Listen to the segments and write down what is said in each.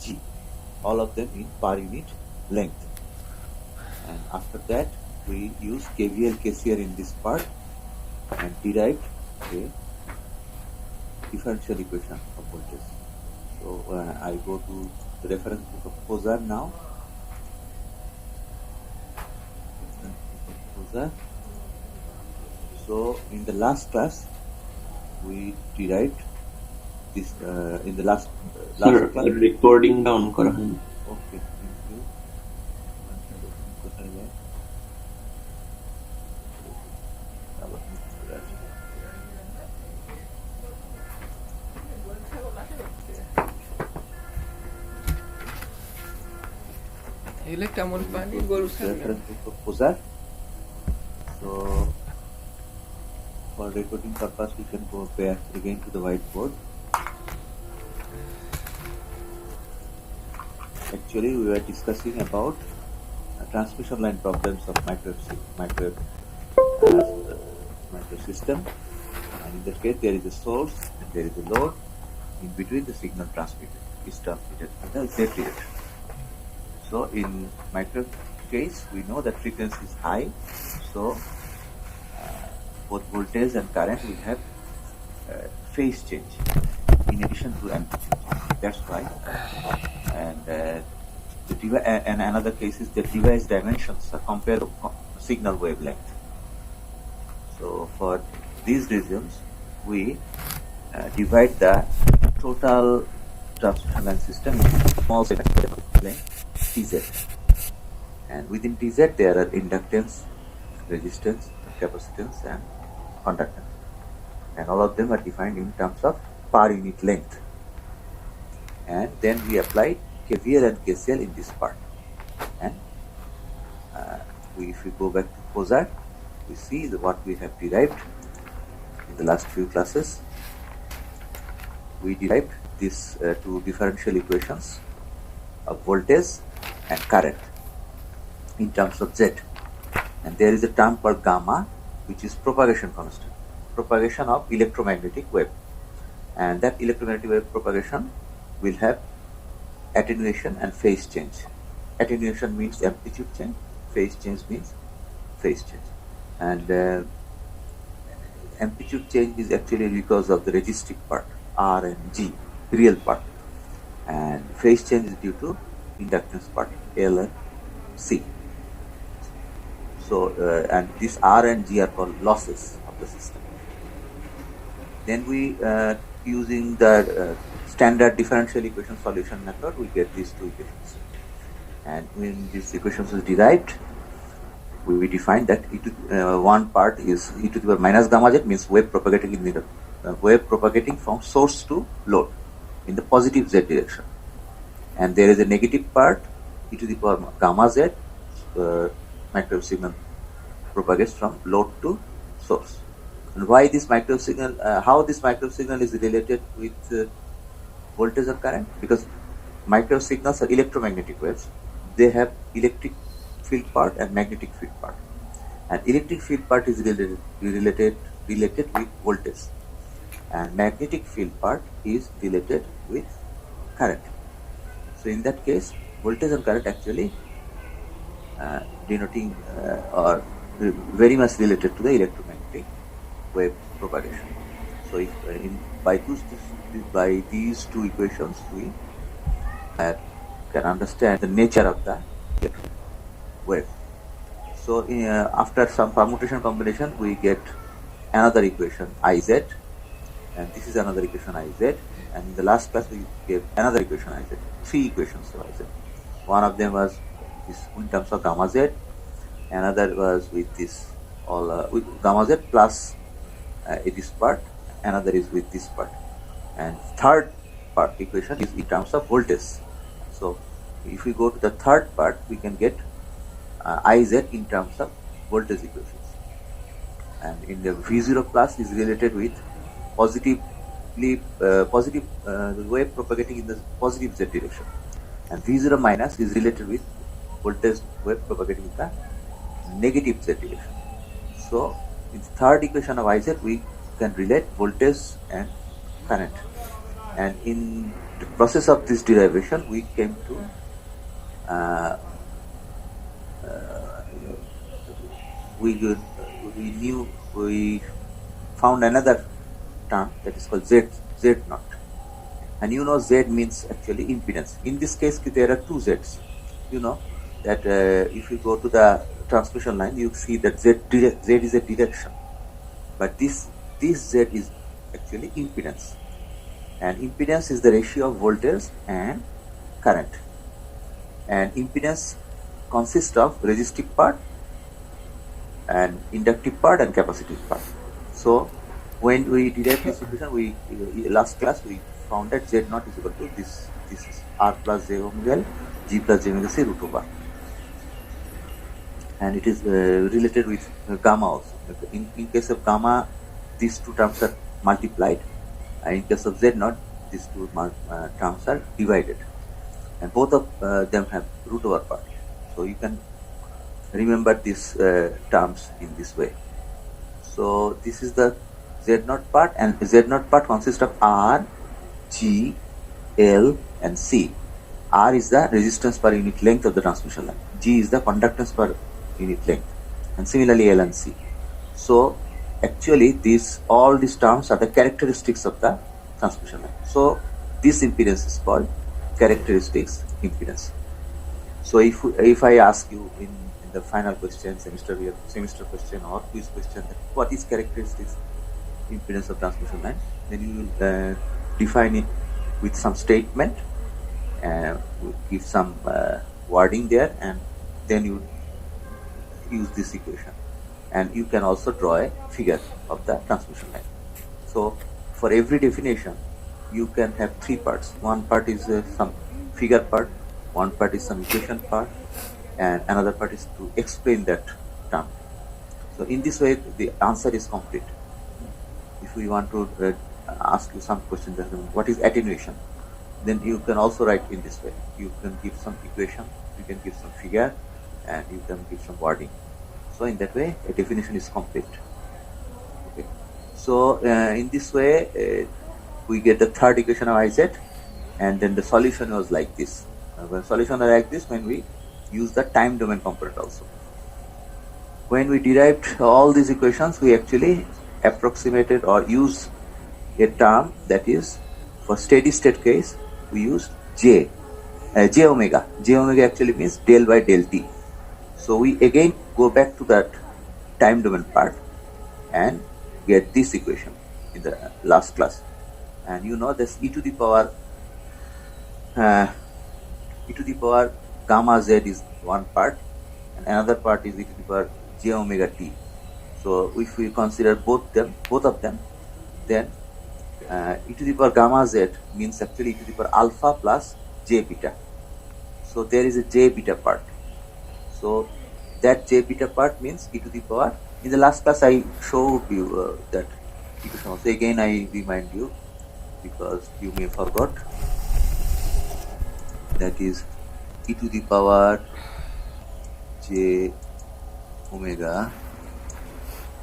G, all of them in per unit length. And after that, we use KVL KCL in this part and derived a differential equation of voltage. So I go to the reference book of Pozar now. So in the last class, we derived this in the last Sir, class. recording down করা হয়নি। Okay, thank you. কোথায় যায়? আবার চলে আসে। এগুলো কেমন পানি গরু ছাগল? Reference book of Pozar. So for recording purpose, we can go back again to the whiteboard. Actually, we were discussing about transmission line problems of microwave system. And in that case, there is a source and there is a load. In between, the signal transmitted is transmitted in the Z direction. So in microwave case, we know that frequency is high. So both voltage and current will have phase change in addition to amplitude. That's why. And and another case is the device dimensions are compared to signal wavelength. So for these reasons, we divide the total transmission line system into small segments length TZ. And within TZ, there are inductance, resistance, capacitance, and conductance. And all of them are defined in terms of per unit length. And then we apply KVL and KCL in this part. And if we go back to Pozar, we see what we have derived in the last few classes. We derived these two differential equations of voltage and current in terms of Z. And there is a term called gamma, which is propagation constant, propagation of electromagnetic wave. And that electromagnetic wave propagation will have attenuation and phase change. Attenuation means amplitude change, phase change means phase change. And amplitude change is actually because of the resistive part, R and G, real part. And phase change is due to inductance part, L and C. So, and this R and G are called losses of the system. Then we, using the standard differential equation solution method, we get these two equations. And when these equations is derived, we define that one part is e to the power minus gamma z, means wave propagating in the wave propagating from source to load in the positive z direction. And there is a negative part, e to the power gamma z, microwave signal propagates from load to source. And why this microwave signal, how this microwave signal is related with voltage or current? Because microwave signals are electromagnetic waves. They have electric field part and magnetic field part. And electric field part is related with voltage. And magnetic field part is related with current. So in that case, voltage and current actually denoting or very much related to the electromagnetic wave propagation. So if by these two equations, we can understand the nature of the wave. So after some permutation combination, we get another equation Iz, and this is another equation Iz. And in the last class, we gave another equation Iz, three equations of Iz. One of them was this in terms of gamma z, another was with this all with gamma z plus this part, another is with this part, and third part equation is in terms of voltage. So if we go to the third part, we can get Iz in terms of voltage equations. And in the V0 plus is related with the wave propagating in the positive z direction, and V0 minus is related with voltage wave propagating in the negative z direction. So in the third equation of Iz, we can relate voltage and current. And in the process of this derivation, we came to we found another term that is called Z naught. And you know Z means actually impedance. In this case, there are two Z's. You know that if you go to the transmission line, you see that Z is a direction. But this Z is actually impedance. And impedance is the ratio of voltage and current. And impedance consists of resistive part and inductive part and capacitive part. So when we derived this equation, last class we found that Z naught is equal to this is R plus J omega L, G plus J omega C root over. And it is related with gamma also. In case of gamma, these two terms are multiplied. And in case of Z naught, these two terms are divided. And both of them have root over part. So you can remember these terms in this way. So this is the Z naught part, and Z naught part consists of R, G, L and C. R is the resistance per unit length of the transmission line. G is the conductance per unit length, and similarly L and C. So actually all these terms are the characteristics of the transmission line. So this impedance is called characteristics impedance. So if I ask you in the final question, semester question or quiz question, that what is characteristics impedance of transmission line, then you will define it with some statement, give some wording there, and then you use this equation. And you can also draw a figure of the transmission line. So for every definition, you can have three parts. One part is some figure part, one part is some equation part, and another part is to explain that term. So in this way, the answer is complete. If we want to ask you some questions, what is attenuation? Then you can also write in this way. You can give some equation, you can give some figure, and you can give some wording. So in that way, a definition is complete. Okay. So in this way, we get the third equation of Iz, and then the solution was like this. When solution was like this, when we use the time domain component also. When we derived all these equations, we actually approximated or used a term that is, for steady state case, we used J omega. J omega actually means del by del T. So we again go back to that time domain part and get this equation in the last class. And you know this e to the power gamma z is one part, and another part is e to the power j omega t. So if we consider both of them, then e to the power gamma z means actually e to the power alpha plus j beta. So there is a j beta part. So that j beta part means e to the power. In the last class I showed you that equation. So again I remind you, because you may forgot. That is e to the power j omega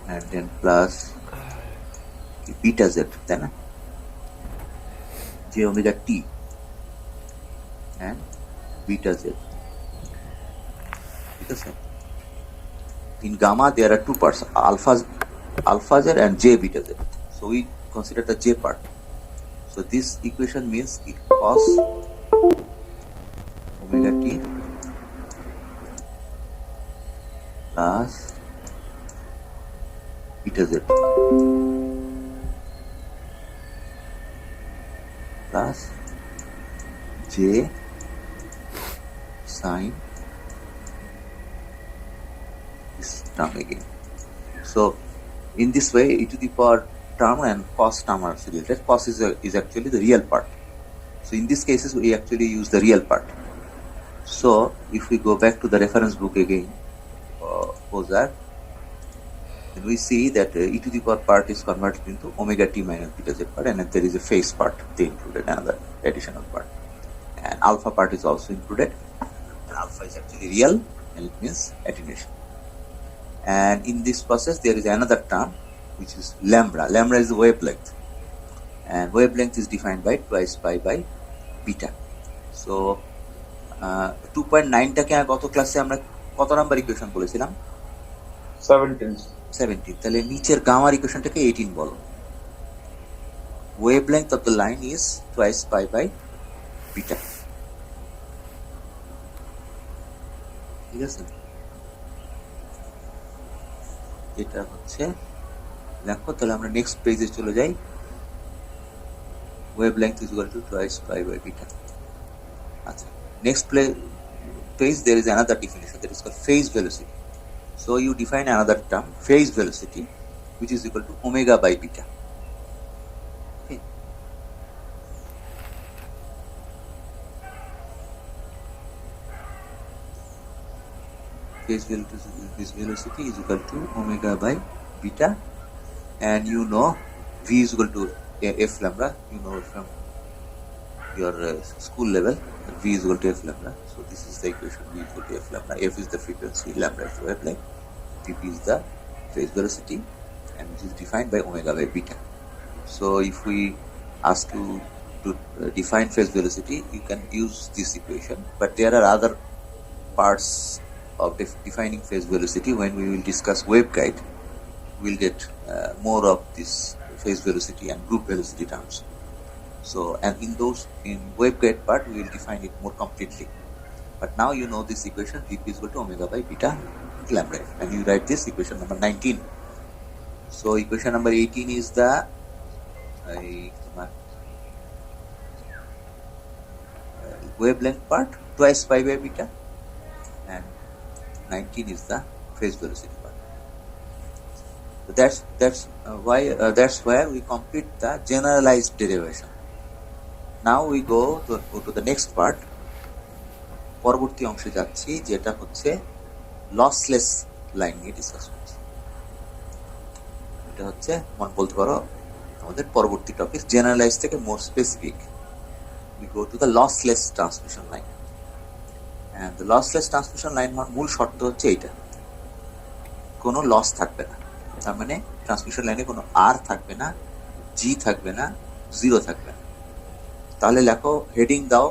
and then plus beta z, then j omega t and beta z. In gamma there are two parts, alpha z and j beta z. So we consider the j part. So this equation means cos omega t plus beta z plus j sine this term again. So in this way, e to the power term and cos term are related. Cos is actually the real part. So in these cases, we actually use the real part. So if we go back to the reference book again, then we see that e to the power part is converted into omega t minus beta z part, and then there is a phase part. They included another additional part, and alpha part is also included. And alpha is actually real, and it means attenuation. And in this process, there is another term which is lambda. Lambda is the wavelength, and wavelength is defined by twice pi by beta. So 2.9টাকে গত ক্লাসে আমরা কত number equation বলেছিলাম? 17। তাহলে নিচের গামার ইকুয়েশনটাকে 18 বলো। wavelength of the line is twice pi by beta. ঠিক আছে, এটা হচ্ছে দেখো। তাহলে আমরা নেক্সট পেজে চলে যাই। wavelength is equal to twice pi by beta. আচ্ছা, next page there is another definition that is called phase velocity. So you define another term, phase velocity, which is equal to omega by beta. Okay. Phase velocity is equal to omega by beta, and you know v is equal to f lambda. You know from your school level, v is equal to f lambda. So this is the equation, v is equal to f lambda. F is the frequency, lambda is the wavelength, Vp is the phase velocity, and which is defined by omega by beta. So if we ask you to define phase velocity, you can use this equation, but there are other parts of defining phase velocity. When we will discuss waveguide, we'll get more of this phase velocity and group velocity terms. So, and in waveguide part, we will define it more completely. But now you know this equation, Vp is equal to omega by beta lambda, and you write this equation number 19. So equation number 18 is the wavelength part, twice pi by beta, and 19 is the phase velocity part. So that's where we complete the generalized derivation. Now we go to the next part. পরবর্তী অংশে যাচ্ছি, যেটা হচ্ছে lossless line নিয়ে discuss করছি। এটা হচ্ছে মনে বলতে পারো আমাদের পরবর্তী টপিক, জেনারেলাইজ থেকে মোর specific. We go to the lossless transmission line, and the lossless transmission line হওয়ার মূল শর্ত হচ্ছে এইটা, কোনো লস থাকবে না। তার মানে ট্রান্সমিশন লাইনে কোনো আর থাকবে না, জি থাকবে না, জিরো থাকবে না। তাহলে লেখো, হেডিং দাও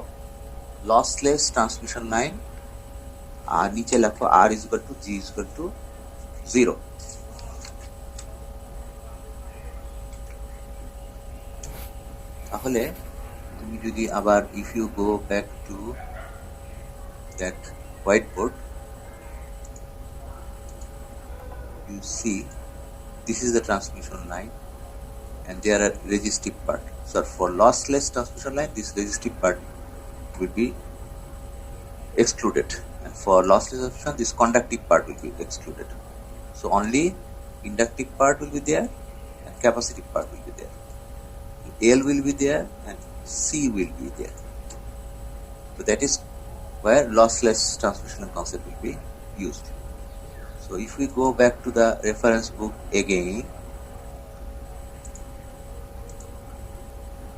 লসলেস ট্রান্সমিশন লাইন, আর নিচে লেখো R is equal to G is equal to zero. তাহলে তুমি যদি আবার if you go back to that whiteboard, you see this is the transmission line and there are resistive part. So for lossless transmission line, this resistive part will be excluded, and for lossless transmission, this conductive part will be excluded. So only inductive part will be there and capacitive part will be there. L will be there and C will be there. So that is where lossless transmission concept will be used. So if we go back to the reference book again,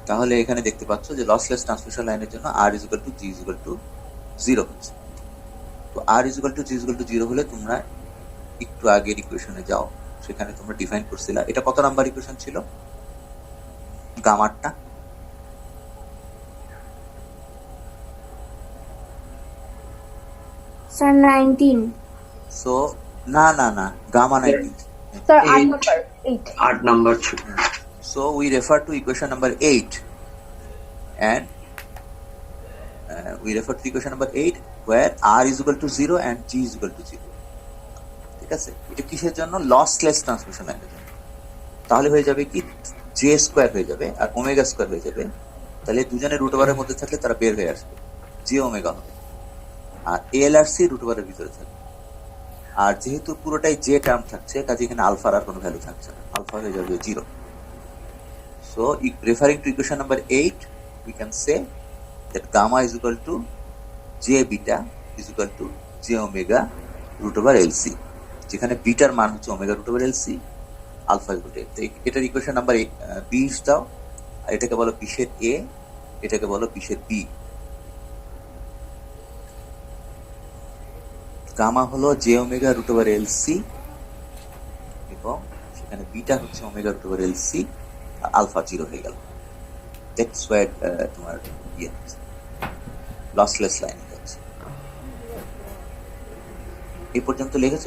তাহলে এখানে দেখতে পাচ্ছ যে lossless transmission লাইনের জন্য R is equal to G is equal to 0 হচ্ছে। তো R is equal to G is equal to 0 হলে তোমরা একটু আগের ইকুয়েশনে যাও, সেখানে তোমরা ডিফাইন করছিলা। এটা কত নাম্বার ইকুয়েশন ছিল? গামারটা স্যার 19। সো না গামা 19 স্যার 8 নাম্বার ছিল। So we refer to equation number 8, and we refer to equation number 8 where R is equal to 0 and G is equal to 0. ঠিক আছে, এটা কিসের জন্য? লসলেস ট্রান্সমিশন লাইনের জন্য। তাহলে হয়ে যাবে কি, জে স্কোয়ার হয়ে যাবে আর ওমেগা স্কোয়ার হয়ে যাবে। তাহলে দুজনের রুট ওভারের মধ্যে থাকলে তারা বের হয়ে আসবে, জে ওমেগা হবে, আর এল আর সি রুট ওভারের ভিতরে থাকবে। আর যেহেতু পুরোটাই জে টার্ম থাকছে, কাজে এখানে আলফার আর কোনো ভ্যালু থাকছে না, আলফা হয়ে যাবে 0। So, referring to equation number 8, we can say that gamma is equal to j beta is equal to j omega root over LC, যেখানে বিটার মান হচ্ছে omega root over LC, alpha equal to. এটার equation number 20 দাও, আর এটাকে বলো বিশের A, এটাকে বলো বিশের B। গামা হলো j omega root over LC, এবং সেখানে বিটা হচ্ছে omega root over LC, alpha 0 হয়ে গেল। দ্যাটস ওয়াই তোমার ইয়ে লসলেস লাইন যাচ্ছে। এই পর্যন্ত লিখেছ?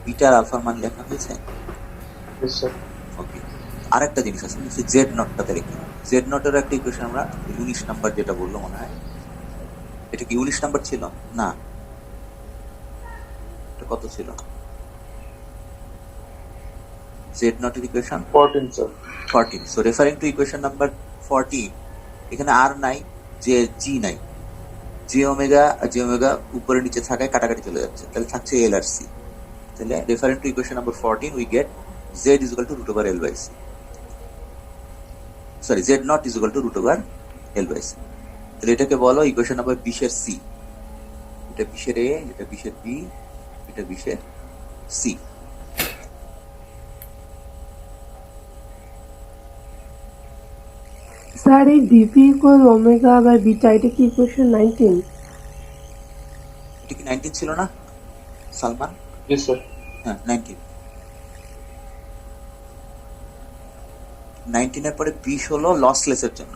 বিটা আর আলফার মান লেখা হয়েছে? ওকে, আরেকটা জিনিস আছে, জেড নটটাতে লিখতে হবে। জেড নটের একটা ইকুয়েশন আমরা 19 নাম্বার যেটা বললো মনে হয়, এটা কি 19 নাম্বার ছিল? না, এটা কত ছিল? জেড নটের equation 14 sir. 14। So referring to equation number 14, এখানে আর নাই, যে জি নাই, যে ওমেগা উপরে নিচে থাকায় কাটাকাটি চলে যাচ্ছে, তাহলে থাকছে এল আর সি। তাহলে referring to equation number 14 we get Z is equal to root over L by C, sorry Z not is equal to root over L by C. তাহলে এটাকে বলো ইকুয়েশন নাম্বার 20 এর সি। এটা 20 এর এ, এটা 20 এর বি, এটা 20 এর সি। স্যার এই VP equal omega by beta এটা কি ইকুয়েশন 19? এটা কি 19 ছিল না সালমান? জি স্যার। হ্যাঁ 19 এর পরে 20 হলো লসলেসের জন্য,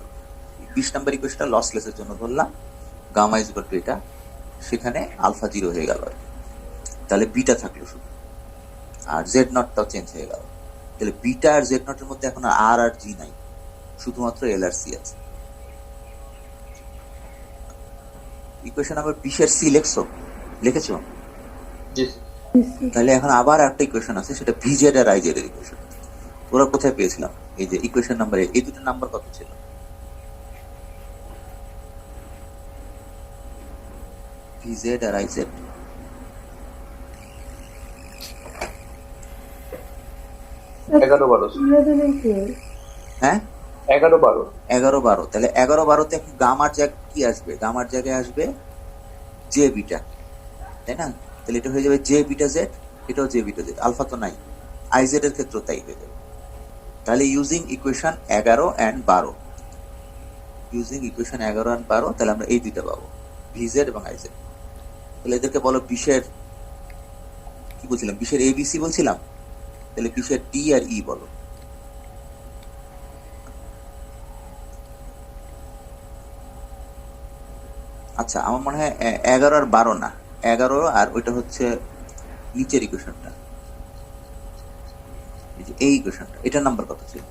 20 নাম্বার ইকুয়েশনটা লসলেসের জন্য ধরলাম, গামা ইজ ইকুয়াল টু এটা, সেখানে আলফা 0 হয়ে গেল, তাহলে বিটা থাকলো শুধু, আর জেড নটটাও চেঞ্জ হয়ে গেল। তাহলে বিটা আর জেড নটের মধ্যে এখন আর জি নাই, শুধুমাত্র এল আর সি আছে। ইকুয়েশন নাম্বার 20 এর সি লিখেছো? জি তাহলে এখন আবার একটা ইকুয়েশন আছে, সেটা ভিজেড আর আইজেড এর ইকুয়েশন। ওরা কোথায় পেয়েছিলাম? এই যে ইকুয়েশন নাম্বার, এই দুটো নাম্বার কত ছিল? ভিজেড আর আইজেড। হ্যাঁ 11-12। তাহলে 11-12তে গামার জায়গায় কি আসবে? গামার জায়গায় আসবে জে বিটা, তাই না? তাহলে এটা হয়ে যাবে জে বিটা জেড, এটাও জে বিটা জেড, আলফা তো নাই, আইজেড এর ক্ষেত্রে তাই হয়ে যাবে। তাহলে using equation 11 and 12, using equation 11 and 12, তাহলে আমরা এই দুইটা পাবো, ভিজেড এবং আইজেড। তাহলে এদেরকে বলো 20 এর কি বলছিলাম, 20 এর এবিসি বলছিলাম, তাহলে 20 এর ডি আর ই বলো। আচ্ছা, আমার মনে হয় 11 আর 12 না, 11 আর ওইটা হচ্ছে নিচের ইকুয়েশনটা, এই ইকুয়েশনটা, এটার নাম্বার কত ছিল?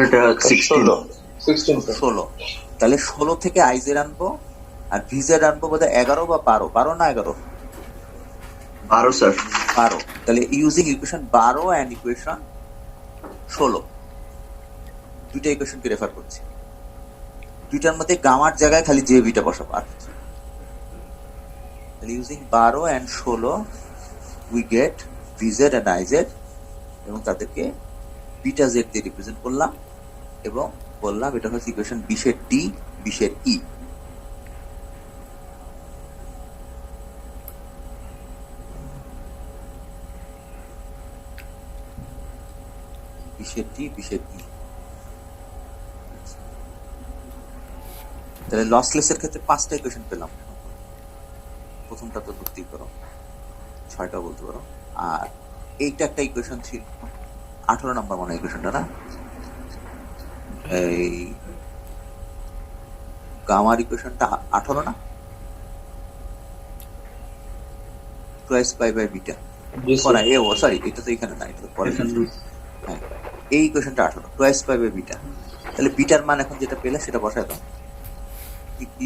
এটা 16। 16। তাহলে 16 থেকে আইজেড আনবো আর ভিজেড আনবো বোধহয় 11 বা 12, 12 না 11? 12 স্যার। 12। তাহলে ইউজিং ইকুয়েশন 12 and ইকুয়েশন 16, দুইটা ইকুয়েশনকে রেফার করছি। দুইটার মধ্যে গামার জায়গায় খালি জে বিটা বসাবো, আর কিছু। তাহলে using 12 and 16 we get ভিজেড and IZ, এবং তাদেরকে বিটা জেড দিয়ে রিপ্রেজেন্ট করলাম এবং বললাম এটা হচ্ছে ইকুয়েশন 20 এর ডি, 20 এর ই। তাহলে লসলেস এর ক্ষেত্রে 5টা ইকুয়েশন পেলাম। প্রথমটা তো ধরতেই করো, 6টা বলতে পারো, আর এইটা একটা ইকুয়েশন ছিল 18 নম্বর মনে হয় ইকুয়েশনটা, না? এই গামার ইকুয়েশনটা 18 না? Twice pi by beta, sorry এটা তো এখানে না, এটা তো পরে। হ্যাঁ, এই ইকুয়েশনটা 18, টুয়াইস পাই বাই বিটা। তাহলে বিটার মান এখন যেটা পেলে সেটা বসায় দাও।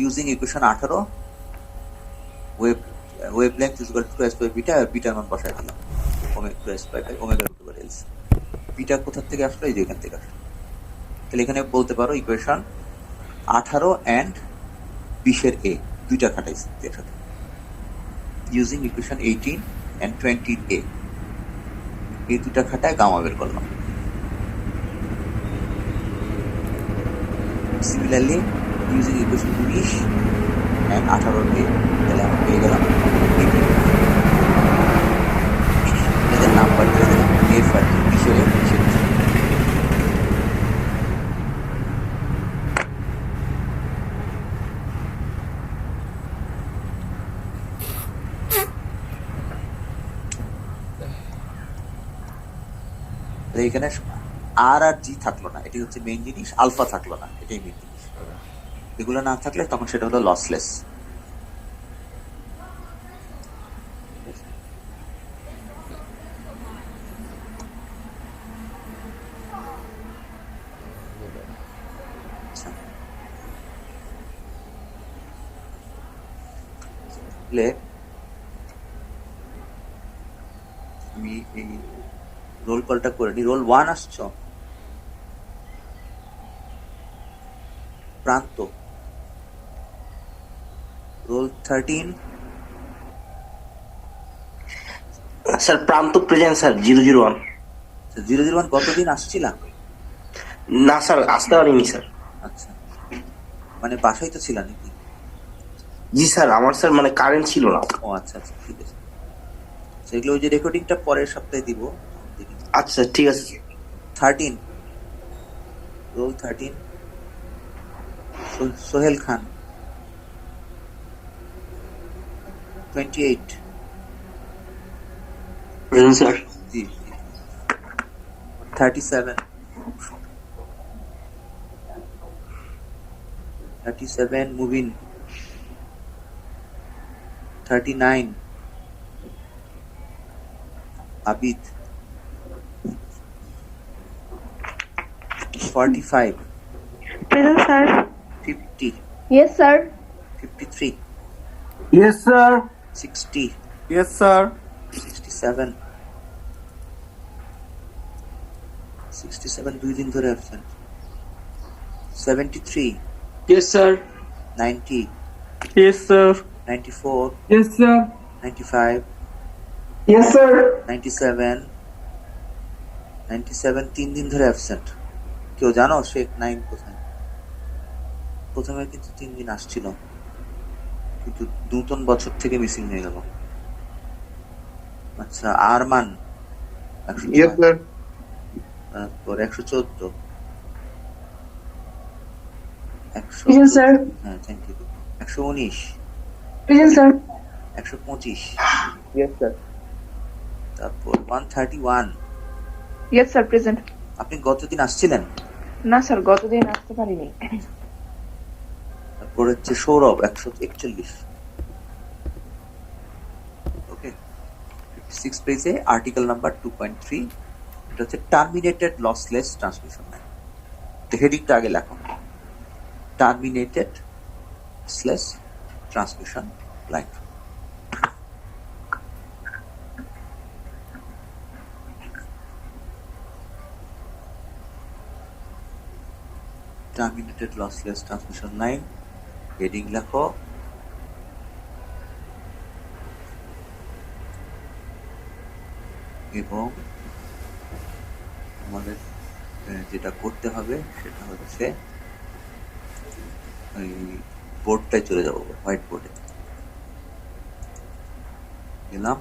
Using equation 18 wave length is equal to twice pi beta, আর বিটার মান বসায় দিলাম twice pi by omega root over L. Beta কোথা থেকে আসলো? এই যে এখান থেকে আসলো। তাহলে এখানে বলতে পারো ইকুয়েশন 18 and 20 এর এ, দুইটা খাটাইছি একসাথে, ইউজিং ইকুয়েশন 18 and 20 এ, এই দুটা খাটায় গামা বের করলাম। সিমিলারলি ইউজিং ইকুয়েশন 19 and 18 এ, তাহলে আমরা পেয়ে গেলাম এদের নাম্বার দিয়ে দিলাম এফ আর 20 এর তাহলে এখানে আর আর জি থাকলো না, এটি হচ্ছে মেইন জিনিস। আলফা থাকলো না, এটাই মেইন জিনিস। এগুলো না থাকলে তখন সেটা হলো লসলেস। আচ্ছা, তাহলে আমি এই রোল কলটা করে নি। রোল 1 আসছো? প্রান্ত। রোল 13। স্যার প্রান্ত প্রেজেন্ট স্যার 001। 001 কতদিন আসছিলাম? না স্যার আসতে পারিনি স্যার। আচ্ছা, মানে বাসায় তো ছিলা নাকি? জি স্যার আমার স্যার মানে কারেন্ট ছিল না। ও আচ্ছা আচ্ছা, ঠিক আছে। সেগুলো ওই যে রেকর্ডিংটা পরের সপ্তাহে দিব। আচ্ছা ঠিক আছে। 13, roll 13, Sohel Khan. 28। Present sir. জি জি। 37, 37 Mubin. 39 Abid. 45, Present, sir. 50, Yes, sir. 53, Yes, sir. 60, Yes, sir. 67, 67 2 দিন ধরে absent. 73, Yes, sir. 90, Yes, sir. 94, Yes, sir. 95, Yes, sir. 97, 97 3 দিন ধরে অ্যাবসেন্ট। কেউ জানো শেখ নাইম কোথায়? প্রথমে কিন্তু 3 দিন আসছিল, কিন্তু নতুন বছর থেকে মিসিং হয়ে গেল। আচ্ছা, আরমান 106, তারপর 114, 100, Present, sir. হ্যাঁ thank you, 119, Present, sir. 125, Yes, sir. তারপর 131। Yes sir, present. আপনি গতদিন আসছিলেন? না স্যার, গতদিন আসতে পারিনি। তারপর হচ্ছে সৌরভ 141। ওকে, 56 পেজে আর্টিকেল নাম্বার 2.3, এটা হচ্ছে টার্মিনেটেড লসলেস ট্রান্সমিশন লাইন। হেডিংটা আগে লেখো, terminated lossless transmission line. Terminated lossless transmission line, heading লেখো এবং আমাদের যেটা করতে হবে সেটা হচ্ছে ওই বোর্ডটায় চলে যাবো, হোয়াইট বোর্ডে গেলাম।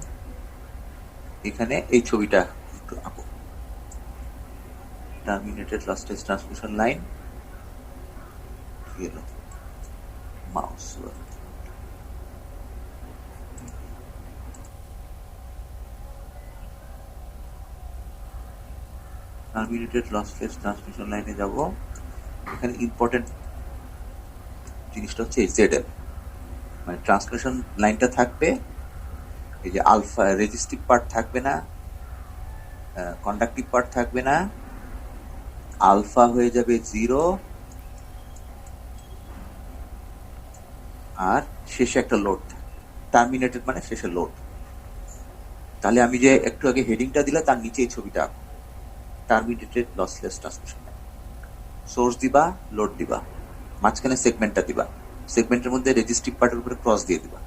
এখানে এই ছবিটা একটু আঁকো, টার্মিনেটেড লসলেস ট্রান্সমিশন লাইন। গেল মাউস, টার্মিনেটেড লসলেস ট্রান্সমিশন লাইনে যাব। এখানে ইম্পর্টেন্ট জিনিসটা হচ্ছে জেডএল, মানে ট্রান্সমিশন লাইনটা থাকবে, এই যে আলফা রেজিস্টিভ পার্ট থাকবে না, কন্ডাক্টিভ পার্ট থাকবে না, আলফা হয়ে যাবে 0, আর শেষে একটা লোড থাকবে। টার্মিনেটেড মানে শেষে লোড। তাহলে আমি যে একটু আগে হেডিংটা দিলাম তার নিচে এই ছবিটা আঁকো, terminated lossless transmission line. Source দিবা, লোড দিবা, মাঝখানে সেগমেন্টটা দিবা, সেগমেন্টের মধ্যে রেজিস্টিভ পার্টের উপরে ক্রস দিয়ে দিবা,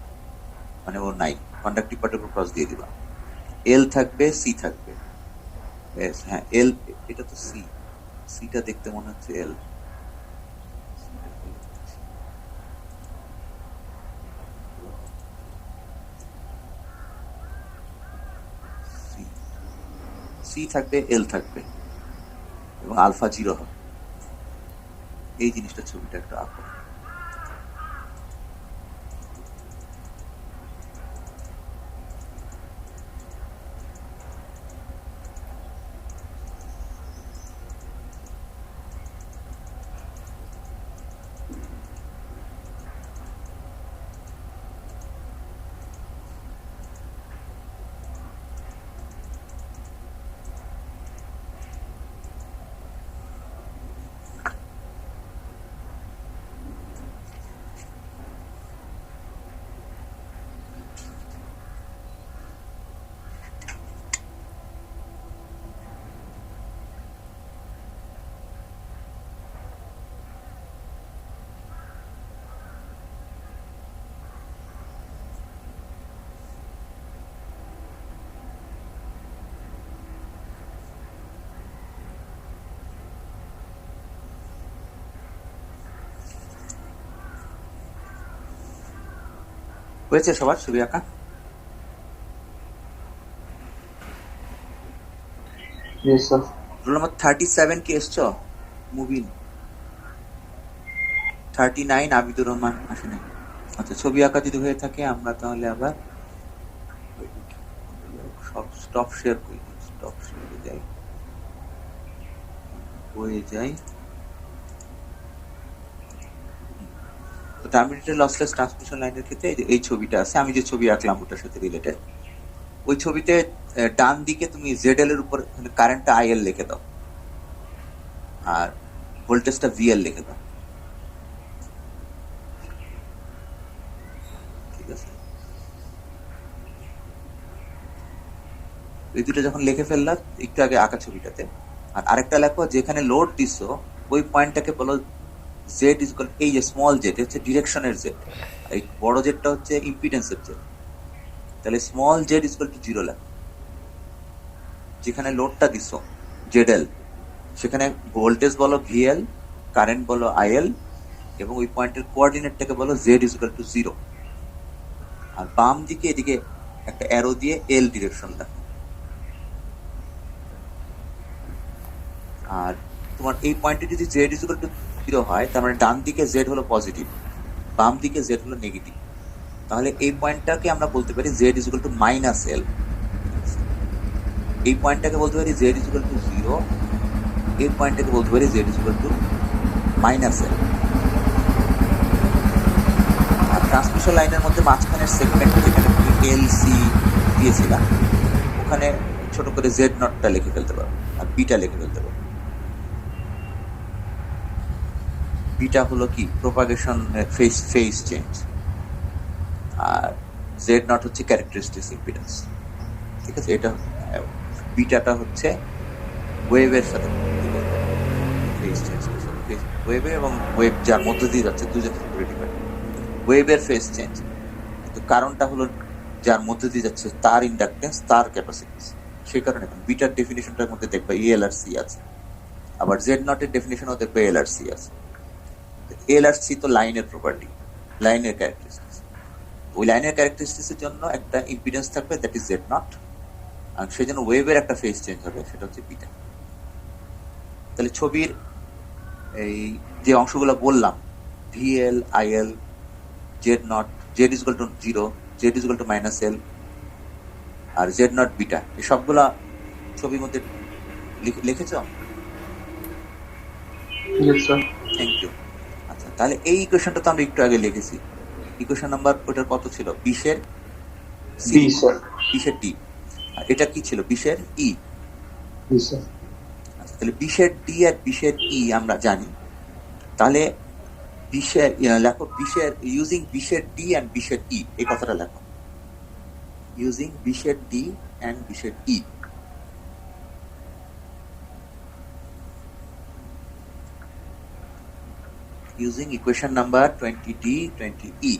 মানে ও নাই, কন্ডাক্টিভ পার্টের উপর ক্রস দিয়ে দিবা। এল থাকবে, সি থাকবে। হ্যাঁ এল, এটা তো সি, সিটা দেখতে মনে হচ্ছে এল। সি থাকবে, এল থাকবে, এবং আলফা 0 হবে। এই জিনিসটা ছবিটা একটু আঁকো। হয়েছে সবার ছবি আঁকা? Yes, sir. রোল নাম্বার 37 কি এসছো? মুবিন 39 আবিদুর রহমান আসে নাই। আচ্ছা, ছবি আঁকা যদি হয়ে থাকে আমরা তাহলে আবার সব স্টপ শেয়ার করি, স্টপ শেয়ারে যাই, হয়ে যাই। টার্মিনেটেড লসলেস ট্রান্সমিশন লাইনের ক্ষেত্রে এই ছবিটা আছে, আমি যে ছবি আঁকলাম ওটার সাথে রিলেটেড। ওই ছবিতে ডান দিকে তুমি জেডএল এর উপর কারেন্টটা আইএল লিখে দাও আর ভোল্টেজটা ভিএল লিখে দাও, ঠিক আছে? এই দুটো যখন লিখে ফেললা একটু আগে আঁকা ছবিটাতে, আর আরেকটা লেখো যেখানে লোড দিছো ওই পয়েন্টটাকে বলো জেড ইজ ইকুয়াল, এই যে স্মল জেড হচ্ছে ডিরেকশনের জেড, এই বড় জেডটা হচ্ছে ইম্পিডেন্সের জেড। তাহলে small Z is equal to 0 লেখো। যেখানে লোডটা দিছো জেডএল সেখানে ভোল্টেজ বলো ভিএল, কারেন্ট বলো আইএল, এবং ওই পয়েন্টের কোঅর্ডিনেটটাকে বলো জেড ইজ ইকুয়াল টু 0। আর বাম দিকে এদিকে একটা অ্যারো দিয়ে এল ডিরেকশন দেখো। আর তোমার এই পয়েন্টে যদি জেড ইজ ইকুয়াল টু 0 হয় তার মানে ডান দিকে জেড হলো পজিটিভ, বাম দিকে জেড হলো নেগেটিভ। তাহলে এই পয়েন্টটাকে আমরা বলতে পারি Z is equal to minus L. এই পয়েন্টটাকে বলতে পারি জেড ইজ ইকুয়াল টু 0, এই পয়েন্টটাকে বলতে পারি Z is equal to minus L. আর ট্রান্সমিশন লাইনের মধ্যে মাঝখানের সেগমেন্ট যেখানে তুমি এল সি দিয়েছিলাম ওখানে ছোট করে জেড নটটা লিখে ফেলতে পারো আর বিটা লিখে ফেলতে পারো। বিটা হলো কি প্রোপাগেশন ফেজ চেঞ্জ, আর জেড নট হচ্ছে ক্যারেক্টারিস্টিক ইম্পিডেন্স, ঠিক আছে? এটা বিটাটা হচ্ছে ওয়েভের সাথে ফেজ চেঞ্জ, ওয়েভে এবং ওয়েভ যার মধ্যে দিয়ে যাচ্ছে দুজনের উপরে ডিপেন্ড। ওয়েভের ফেজ চেঞ্জ কিন্তু কারণটা হলো যার মধ্যে দিয়ে যাচ্ছে তার ইন্ডাকটেন্স, তার ক্যাপাসিটিস। সেই কারণে বিটার ডেফিনিশনটার মধ্যে দেখবা এল আর সি আছে, আবার জেড নটের ডেফিনিশনও দেখবে এল আর সি আছে। এল আর সি তো লাইনের প্রপার্টি, লাইনের ক্যারেক্টারিস্টিক্স। ওই লাইনের ক্যারেক্টারিস্টিক্সের জন্য একটা ইম্পিডেন্স থাকবে দ্যাট ইজ জেড নট, আর সেই জন্য ওয়েভের একটা ফেজ চেঞ্জ হবে সেটা হচ্ছে বিটা। তাহলে ছবির এই যে অংশগুলো বললাম VL, IL, Z not, Z is equal to 0, Z is equal to minus L, আর জেড নট বিটা, এই সবগুলা ছবির মধ্যে লিখেছ? Yes, sir. Thank you. আচ্ছা, তাহলে এই ইকুয়েশনটা তো আমরা একটু আগে লিখেছি। ইকুয়েশন নাম্বার ওটার কত ছিল? 20-এর B, sir. 20-এর ডি, আর এটা কি ছিল? 20-এর ই। Yes, sir. আচ্ছা, তাহলে 20-এর ডি আর 20-এর ই আমরা জানি। তাহলে 20-এর লেখো, 20-এর ইউজিং 20-এর ডি অ্যান্ড 20-এর ই, এই কথাটা লেখো। ইউজিং 20-এর ডি অ্যান্ড 20-এর E. Using equation number 20D, 20E.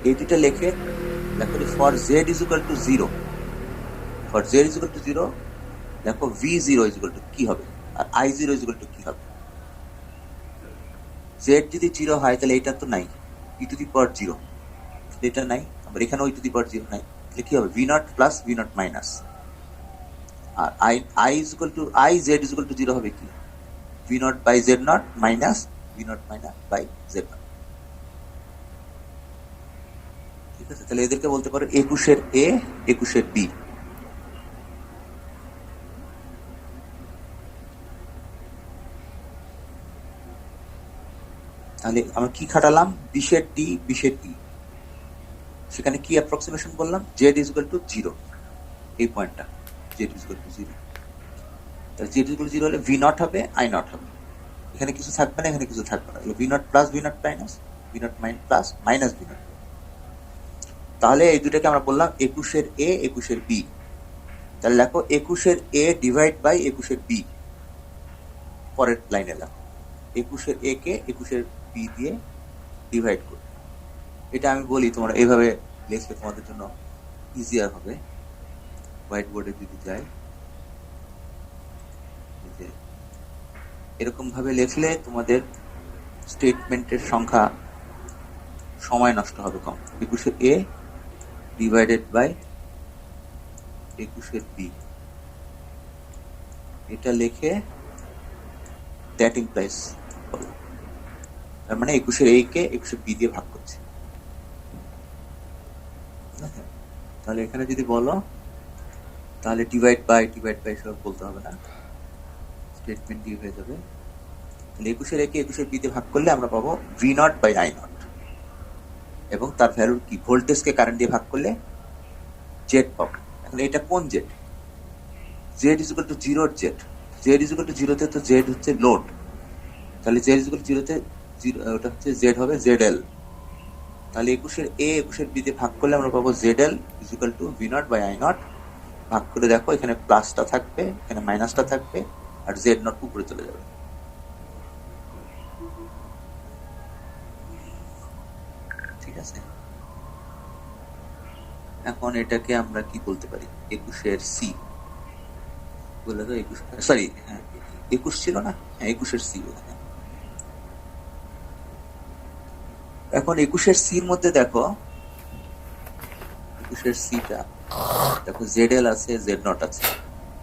এই দুটা লেখে দেখো for Z is equal to 0, for Z is equal to 0 দেখো V0 ইজ ইকুয়াল টু কি হবে আর I0 ইজ ইকুয়াল টু কি হবে। জেড যদি 0 হয় তাহলে এটা তো নাই, ই টু দি পাওয়ার 0, এটা নাই, আবার এখানেও ই টু দি পাওয়ার 0 নাই, তাহলে কি হবে? V0 plus V0 minus. আর I is equal to I Z is equal to 0 হবে কি? V0 by Z0 minus V0 minus by Z0, ঠিক আছে? তাহলে এদেরকে বলতে পারো 21-এর A, 21-এর B। তাহলে আমরা কি খাটালাম? 20-এর D, 20-এর E। সেখানে কি অ্যাপ্রক্সিমেশন বললাম? Z is equal to 0, এই পয়েন্টটা Z is equal to 0। তাহলে Z is equal to 0 হলে V0 হবে, I0 হবে, এখানে কিছু থাকবে না, এখানে কিছু থাকবে না, V0 plus V0 minus V0 plus minus V0। তাহলে এই দুটাকে আমরা বললাম 21-এর A, 21-এর B। তাহলে লেখো 21-এর A ডিভাইড বাই 21-এর B, পরের লাইনে লেখো 21-এর A কে 21-এর B দিয়ে ডিভাইড করো। এটা আমি বলি তোমরা এইভাবে লিখলে তোমাদের জন্য ইজিয়ার হবে। হোয়াইট বোর্ডে যদি যাই, এরকম ভাবে লিখলে তোমাদের স্টেটমেন্টের সংখ্যা সময় নষ্ট হবে কম। 21 এ ডিভাইডেড বাই 21 বি, এটা লিখে দ্যাট ইমপ্লাইজ, তার মানে 21 এ কে 21 বি দিয়ে ভাগ করছে। তাহলে এখানে যদি বলো তাহলে ডিভাইড বাই সব বলতে হবে না, স্টেটমেন্ট দিয়ে হয়ে যাবে। তাহলে 21 এ কে 21 বি দিয়ে ভাগ করলে আমরা পাবো V not by I not, এবং তার ভ্যালু কি, ভোল্টেজকে কারেন্ট দিয়ে ভাগ করলে জেড পাবো। এখন এটা কোন Z? Z is equal to 0 Z. Z is equal to 0 তে তো জেড হচ্ছে লোড, তাহলে জেড ইজ ইকুয়াল টু 0 তে ওটা হচ্ছে জেড হবে জেডএল। তাহলে 21 এর এ 21 বি দিয়ে ভাগ করলে আমরা পাবো Z L is equal to V not by I nought. ভাগ করে দেখো, এখানে প্লাসটা থাকবে, এখানে মাইনাসটা থাকবে, আর জেড নট উপরে চলে যাবে। ঠিক আছে, এখন এটাকে আমরা কি বলতে পারি? 21 এর সি বলে তো, 21 সরি, হ্যাঁ 21 ছিল না, হ্যাঁ 21 এর সি। এখন 21 এর সির মধ্যে দেখো, 21 এর সিটা দেখো জেডএল আছে, জেড নট আছে,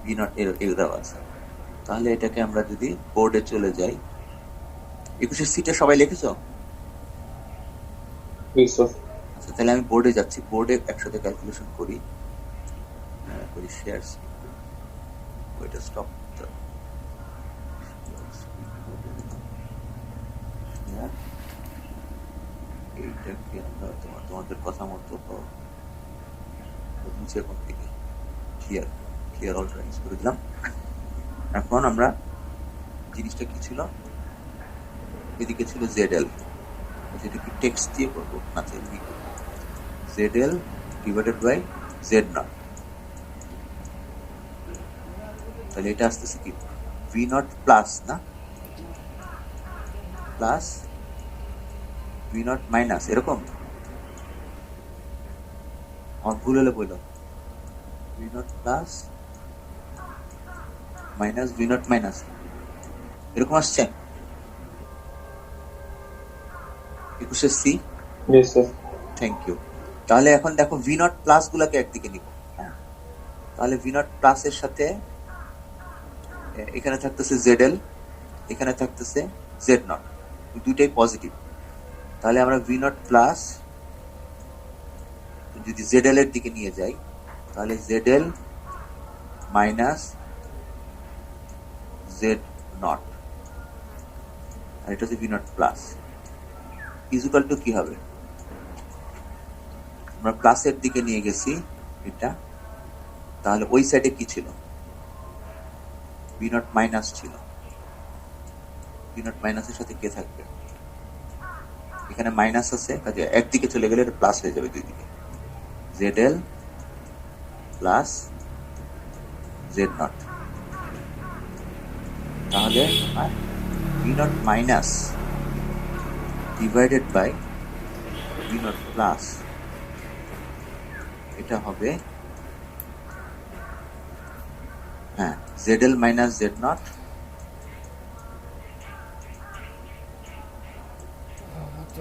ভি নট এরাও আছে। তাহলে এটাকে আমরা যদি বোর্ডে চলে যাই, 21 এর সিটা সবাই লিখেছো? আচ্ছা, তাহলে আমি বোর্ডে যাচ্ছি, বোর্ডে একসাথে ক্যালকুলেশন করি, শেয়ার ওইটা স্টপ, এইটাকে আমরা তোমাদের কথা মতো নিচে কোন থেকে ক্লিয়ার অল ট্রাইস করে দিলাম। এখন আমরা জিনিসটা কি ছিল, এদিকে ছিল জেডএল, যেটা কি টেক্সট দিয়ে করবো না, জেডএল ডিভাইডেড বাই জেড নট। তাহলে এটা আসতেছে কি, ভি নট প্লাস না, প্লাস ভি নট মাইনাস, এরকম আমার ভুল হলে বললাম, V naught plus minus V naught minus, এরকম আসছে 21 এর সি। Thank you. তাহলে এখন দেখো ভি নট প্লাস গুলাকে একদিকে নিব, হ্যাঁ, তাহলে ভি নট প্লাস এর সাথে এখানে থাকতেছে জেডএল, এখানে থাকতেছে জেড নট, দুইটাই পজিটিভ। তাহলে আমরা ভি নট প্লাস যদি জেডএল এর দিকে নিয়ে যাই, তাহলে জেডএল মাইনাস জেড নট, আর এটা হচ্ছে V naught plus, equal to কি হবে, আমরা প্লাসের দিকে নিয়ে গেছি এটা, তাহলে ওই সাইডে কি ছিল, ভি নট মাইনাস ছিল, ভি নট মাইনাসের সাথে কে থাকবে, এখানে মাইনাস আছে, কাজে একদিকে চলে গেলে এটা প্লাস হয়ে যাবে দুই দিকে, জেডএল প্লাস জেড নট। তাহলে V not minus divided by V not plus, এটা হবে হ্যাঁ Z L minus Z nought,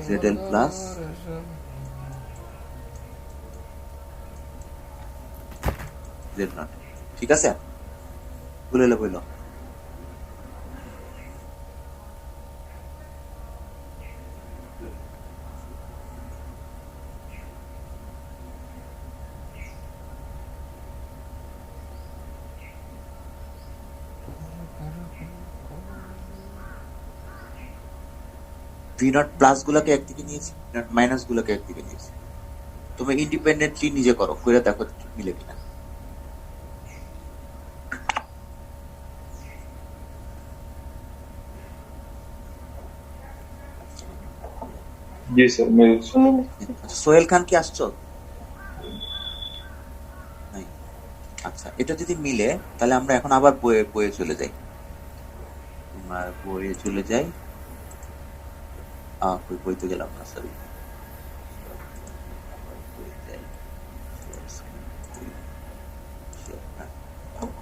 Z L plus Z nought. ঠিক আছে, বলে বললো ভি নট প্লাস গুলাকে একদিকে নিয়েছি, ভি নট মাইনাস গুলাকে একদিকে নিয়েছি। তুমি ইন্ডিপেন্ডেন্টলি নিজে করো, করে দেখো মিলে কিনা। জি স্যার, সোহেল খান কি আসছো? নাই। আচ্ছা, এটা যদি মিলে তাহলে আমরা এখন আবার বইয়ে চলে যাই, বইয়ে চলে যাই, বইতে গেলাম না, সরি,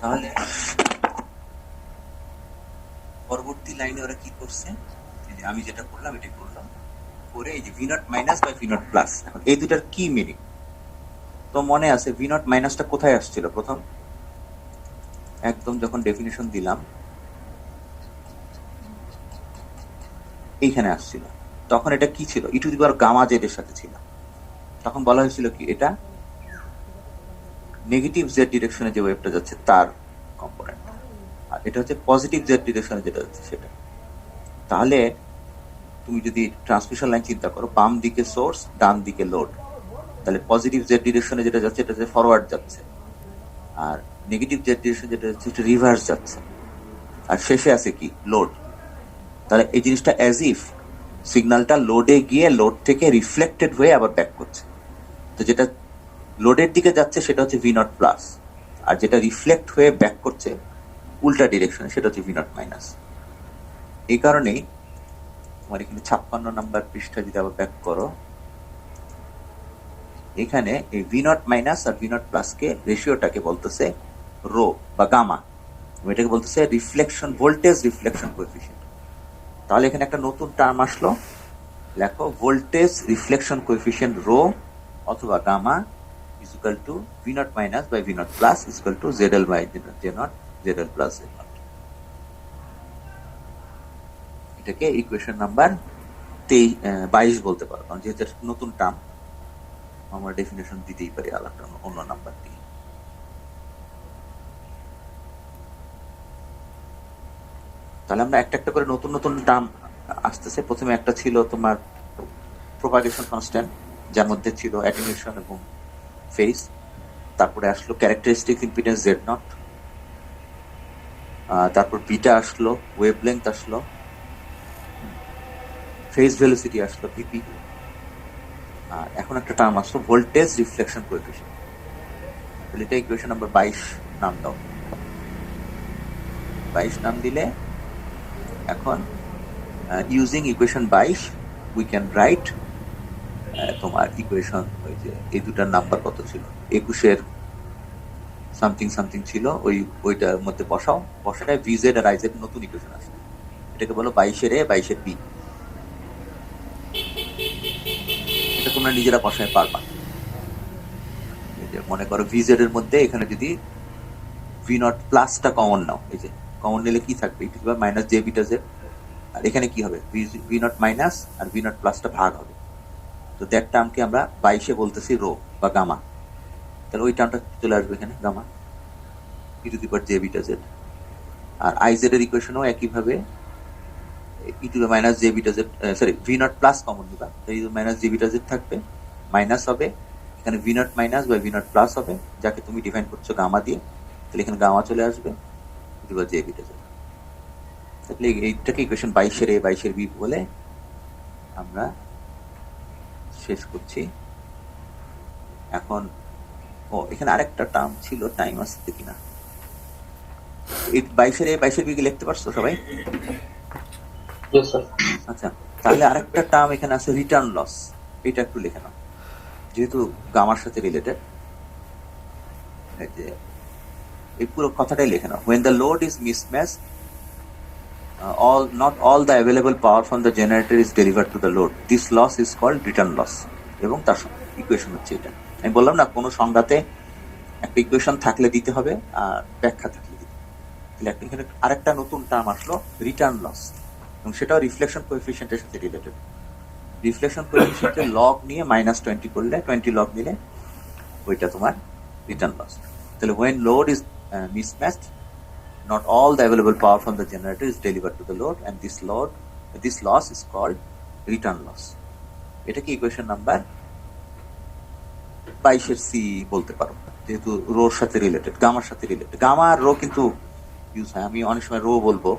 তাহলে পরবর্তী লাইনে ওরা কি করছে, যে আমি যেটা করলাম এটাই করলাম, করে এই যে V not minus by V not plus. এখন এই দুটার কি মিনিং তো মনে আছে? ভি নট মাইনাসটা কোথায় আসছিল প্রথম? একদম যখন ডেফিনিশন দিলাম এইখানে আসছিল। তখন এটা কি ছিল? E to the power gamma Z এর সাথে ছিল। তখন বলা হয়েছিল কি এটা নেগেটিভ জেড ডিরেকশনে যে ওয়েভটা যাচ্ছে তার কম্পোনেন্ট, আর এটা হচ্ছে পজিটিভ জেড ডিরেকশনে যেটা যাচ্ছে সেটা। তাহলে তুমি যদি ট্রান্সমিশন লাইন চিন্তা করো, বাম দিকে সোর্স, ডান দিকে লোড, তাহলে পজিটিভ জেড ডিরেকশনে যেটা যাচ্ছে এটা হচ্ছে ফরওয়ার্ড যাচ্ছে, আর নেগেটিভ জেড ডিরেকশন যেটা যাচ্ছে এটা রিভার্স যাচ্ছে, আর শেষে আছে কি? লোড। তাহলে এই জিনিসটা অ্যাজ ইফ সিগন্যালটা লোডে গিয়ে লোড থেকে রিফ্লেক্টেড হয়ে আবার ব্যাক করছে। তো যেটা লোডের দিকে যাচ্ছে সেটা হচ্ছে ভি নট প্লাস, আর যেটা রিফ্লেক্ট হয়ে ব্যাক করছে উল্টা ডিরেকশনে সেটা হচ্ছে ভি নট মাইনাস। এই কারণেই তোমার এখানে 56 নাম্বার পৃষ্ঠা যদি আবার ব্যাক করো, এখানে এই ভি নট মাইনাস আর ভি নট প্লাস কে রেশিওটাকে বলতেছে রো বা গামা, এটাকে বলতেছে রিফ্লেকশন ভোল্টেজ রিফ্লেকশন কোএফিশিয়েন্ট। তাহলে এখানে একটা নতুন টার্ম আসলো, লেখো ভোল্টেজ রিফ্লেকশন কোএফিশিয়েন্ট রো অথবা gamma is equal to V not minus by V not plus is equal to Z by J not, Z plus J not. এটাকে equation number 22 বলতে পারো, কারণ যেহেতু নতুন টার্ম আমরা ডেফিনেশন দিতেই পারি আলাদা অন্য নাম্বার দিয়ে। তাহলে আমরা একটা একটা করে নতুন নতুন টার্ম আসতেছে। প্রথমে একটা ছিল তোমার প্রোপাগেশন কনস্ট্যান্ট, যার মধ্যে ছিল অ্যাটেনুয়েশন এবং ফেজ। তারপরে আসলো ক্যারেক্টারিস্টিক ইম্পিডেন্স জেড নট, তারপর বিটা আসলো, ওয়েভলেংথ আসলো, ফেজ ভেলোসিটি আসলো ভিপি, আর এখন একটা টার্ম আসলো ভোল্টেজ রিফ্লেকশন কোএফিশিয়েন্ট। তাহলে এটা ইকুয়েশন নাম্বার 22 নাম দাও। 22 নাম দিলে এখন using equation 22 we can write তোমার ইকুয়েশন, ওই যে এই দুটার নাম্বার কত ছিল, 21-এর সামথিং সামথিং ছিল, ওইটার মধ্যে বসায় ভিজেড আর আইজেড নতুন ইকুয়েশন আসবে। এটাকে বলো 22-এর এ 22-এর বি। এটা তোমরা নিজেরা বসায় পারবা। মনে করো ভিজেড এর মধ্যে এখানে যদি ভি নট প্লাসটা কমন নাও, এই যে কমন নিলে কি থাকবে? It minus J beta Z, আর এখানে কি হবে? ভি নট মাইনাস আর ভি নট প্লাসটা ভাগ হবে। তো দ্যাট টার্মকে আমরা 22-এ বলতেছি রো বা গামা। তাহলে ওই টার্মটা চলে আসবে এখানে gamma e to the power J beta Z. আর আইজেড এর ইকুয়েশনও একইভাবে e to the minus J beta Z, sorry V not plus common নিবা, তাই মাইনাস জে বিটা জেড থাকবে, মাইনাস হবে এখানে ভি নট মাইনাস বা ভি নট প্লাস হবে, যাকে তুমি ডিফাইন করছো গামা দিয়ে। তাহলে এখানে গামা চলে আসবে e to the power J beta Z. তাহলে এইটাকে ইকুয়েশন 22-এর এ 22-এর বি বলে আমরা শেষ করছি। এখন এখানে আরেকটা টার্ম ছিল, টাইম আসছে কিনা? এই 22-এর এ 22-এর বি লিখতে পারছো সবাই? Yes, sir. আচ্ছা, তাহলে আরেকটা টার্ম এখানে আছে রিটার্ন লস। এটা একটু লিখে নাও, যেহেতু গামার সাথে রিলেটেড। এই পুরো কথাটাই লিখে নাও। when the load is mismatched, not all the available power from the generator is delivered to the load, this loss is called return loss। এবং তার ইকুয়েশন হচ্ছে এটা। আমি বললাম না, কোনো সংজ্ঞাতে একটা ইকুয়েশন থাকলে দিতে হবে আর ব্যাখ্যা থাকলে দিতে হবে। তাহলে এখানে আরেকটা নতুন টার্ম আসলো রিটার্ন লস, এবং সেটাও রিফ্লেকশন কোএফিশিয়েন্টের সাথে রিলেটেড। রিফ্লেকশন কোএফিশিয়েন্টের লগ নিয়ে -20 করলে, 20 লগ নিলে ওইটা তোমার রিটার্ন লস। তাহলে when load is mismatched, not all the available power from the generator is delivered to the load, and this loss is called return loss। এটা কি equation number 22-এর C বলতে পারো, যেহেতু রোর সাথে রিলেটেড, গামার সাথে রিলেটেড। গামা আর rho কিন্তু use হয়, আমি অনেক সময় রো বলবো,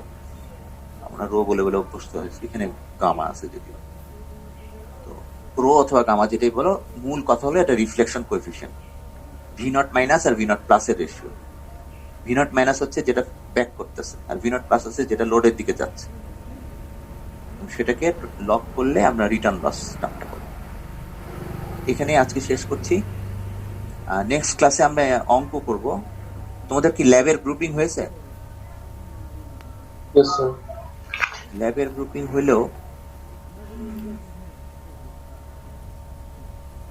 আমরা রো বলে বলে অভ্যস্ত হয়েছি, এখানে গামা আছে যদিও। তো রো অথবা গামা যেটাই বলো, মূল কথা হলো এটা reflection coefficient, V not minus আর ভি নট প্লাসের রেশিও। ভি নট মাইনাস হচ্ছে যেটা ব্যাক করতেছে, আর ভি নট প্লাস হচ্ছে যেটা লোডের দিকে যাচ্ছে। সেটাকে লক করলে আমরা রিটার্ন লস টার্মটা পাবো। এখানে আজকে শেষ করছি। নেক্সট ক্লাসে আমরা অঙ্ক করব। তোমাদের কি ল্যাবের গ্রুপিং হয়েছে? Yes, sir. ল্যাবের গ্রুপিং হলেও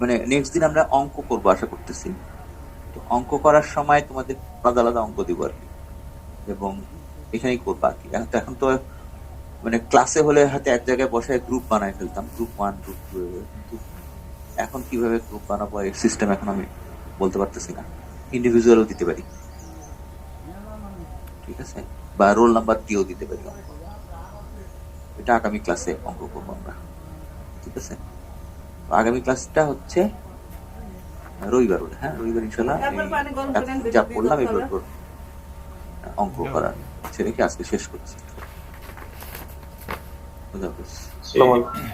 মানে নেক্সট দিন আমরা অঙ্ক করবো আশা করতেছি। তো অঙ্ক করার সময় তোমাদের আলাদা আলাদা অঙ্ক দিব আর কি, এবং এখানেই করবো আর কি। এখন তো মানে ক্লাসে হলে হাতে এক জায়গায় বসে গ্রুপ বানায় ফেলতাম, গ্রুপ 1 গ্রুপ 2, কিন্তু এখন কিভাবে গ্রুপ বানাবো এই সিস্টেম এখন আমি বলতে পারতেছি না। ইন্ডিভিজুয়ালও দিতে পারি, ঠিক আছে, বা রোল নাম্বার দিয়েও দিতে পারি অঙ্ক। এটা আগামী ক্লাসে অঙ্ক করবো আমরা, ঠিক আছে। তো আগামী ক্লাসটা হচ্ছে রবিবার বলে, হ্যাঁ রবিবার ইনশাল্লাহ যা পড়লাম এবার অঙ্ক করার ছেড়ে কি আজকে শেষ করছি। খুদা হাফেজ। আসসালামু আলাইকুম।